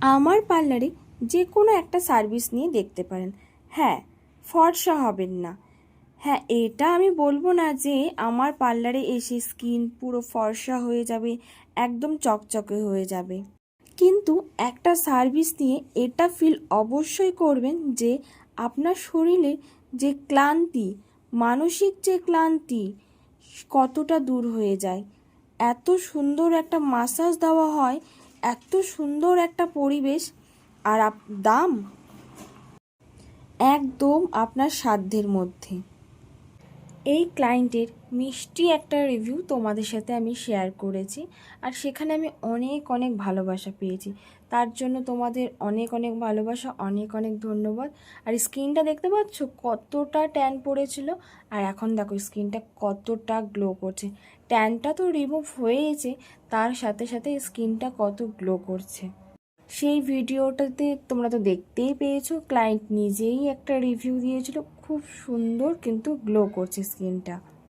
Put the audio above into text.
আমার পার্লারে যে কোনো একটা সার্ভিস নিয়ে দেখতে পারেন। হ্যাঁ, ফর্সা হবেন না। হ্যাঁ, এটা আমি বলবো না যে আমার পার্লারে এসে স্কিন পুরো ফর্সা হয়ে যাবে, একদম চকচকে হয়ে যাবে। কিন্তু একটা সার্ভিস নিয়ে এটা ফিল অবশ্যই করবেন যে আপনার শরীরে যে ক্লান্তি, মানসিক যে ক্লান্তি কতটা দূর হয়ে যায়। এত সুন্দর একটা মাসাজ দেওয়া হয়, এত সুন্দর একটা পরিবেশ, আর দাম একদম আপনার সাধ্যের মধ্যে। এই ক্লায়েন্টের মিষ্টি একটা রিভিউ তোমাদের সাথে আমি শেয়ার করেছি, আর সেখানে আমি অনেক অনেক ভালোবাসা পেয়েছি। তার জন্য তোমাদের অনেক অনেক ভালোবাসা, অনেক অনেক ধন্যবাদ। আর স্কিনটা দেখতে পাচ্ছ কতটা ট্যান পড়েছিল, আর এখন দেখো স্কিনটা কতটা গ্লো করছে। ট্যানটা তো রিমুভ হয়েছে, তার সাথে সাথে স্কিনটা কত গ্লো করছে। সেই ভিডিওটাতে তোমরা তো দেখতেই পেয়েছো, ক্লায়েন্ট নিজেই একটা রিভিউ দিয়েছিল, খুব সুন্দর কিন্তু গ্লো করছে স্কিনটা।